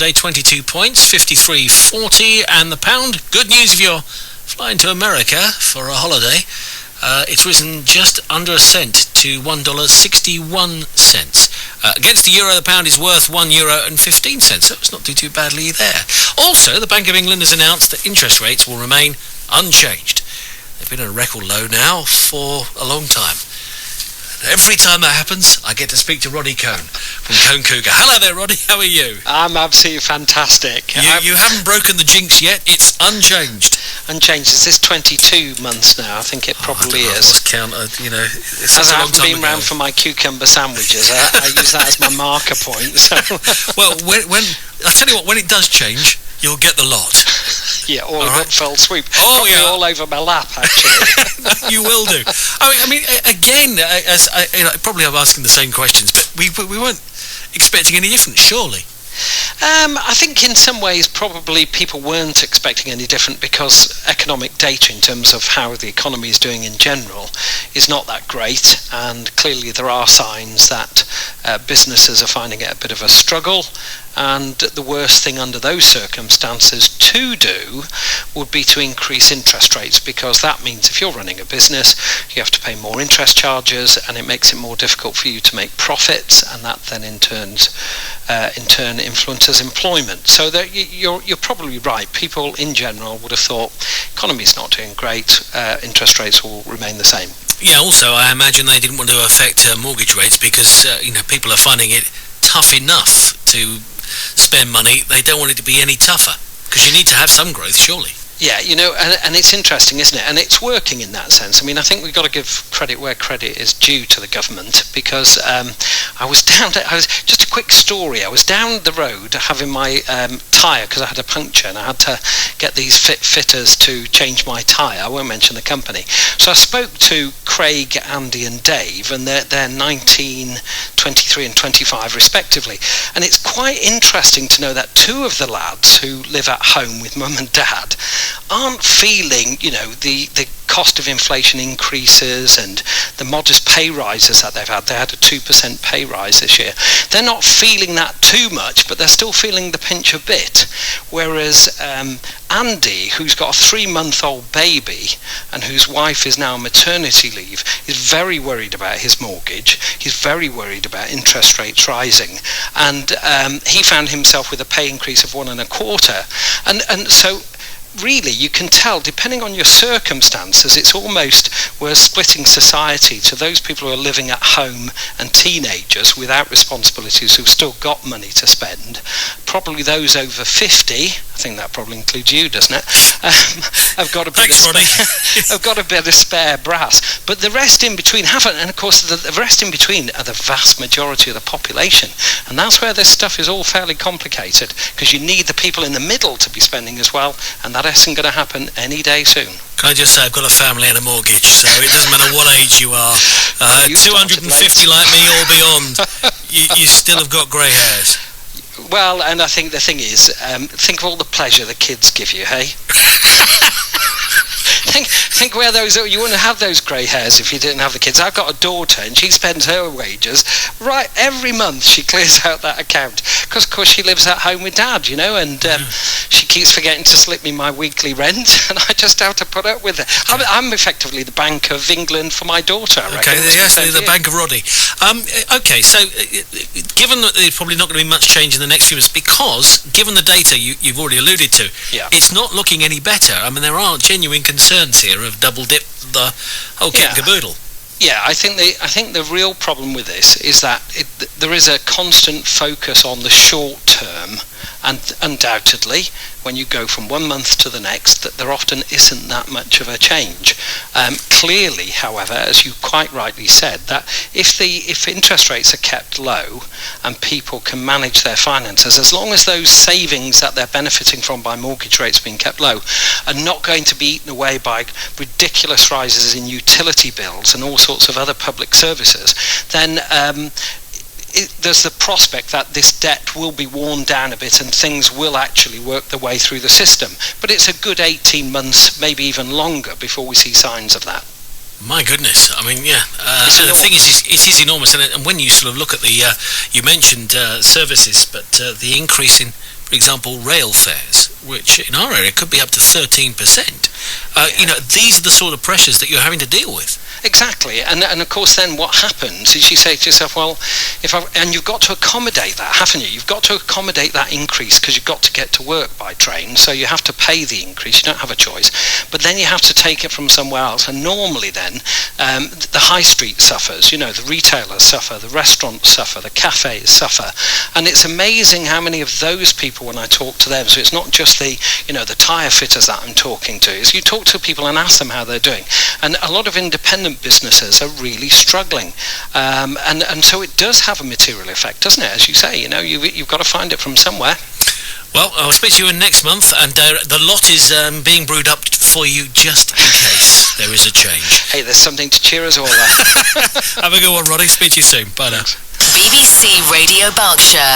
today, 22 points, 53.40, and the pound, good news if you're flying to America for a holiday, it's risen just under a cent to $1.61. Against the euro, the pound is worth €1.15, so it's not too badly there. Also, the Bank of England has announced that interest rates will remain unchanged. They've been at a record low now for a long time. Every time that happens, I get to speak to Roddy Cohn from Cohn Cougar. Hello there, Roddy. How are you? I'm absolutely fantastic. You haven't broken the jinx yet. It's unchanged. Unchanged. Is this 22 months now? I think it probably I is. It's As a I long haven't time been ago. round for my cucumber sandwiches, I use that as my marker point. So. Well, when I tell you what, when it does change, you'll get the lot. Yeah, all in one fell swoop. Oh, Probably yeah. all over my lap, actually. You will do. I mean, again, probably I'm asking the same questions, but we weren't expecting any different, surely. I think in some ways probably people weren't expecting any different because economic data in terms of how the economy is doing in general is not that great, and clearly there are signs that businesses are finding it a bit of a struggle, and the worst thing under those circumstances to do would be to increase interest rates, because that means if you're running a business you have to pay more interest charges, and it makes it more difficult for you to make profits, and that then in turn influences employment. So that you're probably right. People in general would have thought economy's not doing great, interest rates will remain the same. Yeah, also I imagine they didn't want to affect mortgage rates because people are finding it tough enough to spend money. They don't want it to be any tougher, because you need to have some growth, surely. Yeah, and it's interesting, isn't it? And it's working in that sense. I mean, I think we've got to give credit where credit is due to the government, because just a quick story. I was down the road having my tyre, because I had a puncture, and I had to get these fitters to change my tyre. I won't mention the company. So I spoke to Craig, Andy and Dave, and they're 19, 23 and 25 respectively. And it's quite interesting to know that two of the lads who live at home with mum and dad aren't feeling, the cost of inflation increases and the modest pay rises that they've had. They had a 2% pay rise this year. They're not feeling that too much, but they're still feeling the pinch a bit. Whereas Andy, who's got a 3-month-old baby and whose wife is now on maternity leave, is very worried about his mortgage. He's very worried about interest rates rising, and he found himself with a pay increase of 1.25%. And so really, you can tell, depending on your circumstances, it's almost we're splitting society to those people who are living at home and teenagers without responsibilities who've still got money to spend. Probably those over 50, I think that probably includes you, doesn't it? Have got a bit have got a bit of spare brass. But the rest in between haven't, and of course the rest in between are the vast majority of the population. And that's where this stuff is all fairly complicated, because you need the people in the middle to be spending as well, and that isn't going to happen any day soon. Can I just say, I've got a family and a mortgage, so it doesn't matter what age you are. 250 like me or beyond, you still have got grey hairs. Well, and I think the thing is, think of all the pleasure the kids give you, hey? Think where those, you wouldn't have those grey hairs if you didn't have the kids. I've got a daughter and she spends her wages right every month. She clears out that account because of course she lives at home with dad, and she keeps forgetting to slip me my weekly rent, and I just have to put up with it. I'm effectively the Bank of England for my daughter, I reckon. Okay, yes, the Bank of Roddy. Okay, so given that there's probably not going to be much change in the next few months, because given the data you've already alluded to, it's not looking any better. I mean, there are genuine concerns here of double dip the whole kit and caboodle. Yeah, I think the real problem with this is that there is a constant focus on the short term, and undoubtedly when you go from one month to the next, that there often isn't that much of a change. Clearly, however, as you quite rightly said, that if interest rates are kept low and people can manage their finances, as long as those savings that they're benefiting from by mortgage rates being kept low are not going to be eaten away by ridiculous rises in utility bills and all sorts of other public services, then there's the prospect that this debt will be worn down a bit and things will actually work their way through the system. But it's a good 18 months, maybe even longer, before we see signs of that. My goodness, I mean, yeah. The thing is, it is enormous, and when you sort of look at the, you mentioned services, but the increase in for example, rail fares, which in our area could be up to 13%. These are the sort of pressures that you're having to deal with. Exactly, and of course then what happens is you say to yourself, well, and you've got to accommodate that, haven't you? You've got to accommodate that increase because you've got to get to work by train, so you have to pay the increase, you don't have a choice, but then you have to take it from somewhere else, and normally then the high street suffers, the retailers suffer, the restaurants suffer, the cafes suffer, and it's amazing how many of those people, when I talk to them, so it's not just the tyre fitters that I'm talking to, is you talk to people and ask them how they're doing, and a lot of independent businesses are really struggling, and so it does have a material effect, doesn't it? As you say, you've got to find it from somewhere. Well, I'll speak to you next month, and the lot is being brewed up for you just in case there is a change. Hey, there's something to cheer us all up. Have a good one, Roddy. Speak to you soon. Bye now. BBC Radio Berkshire.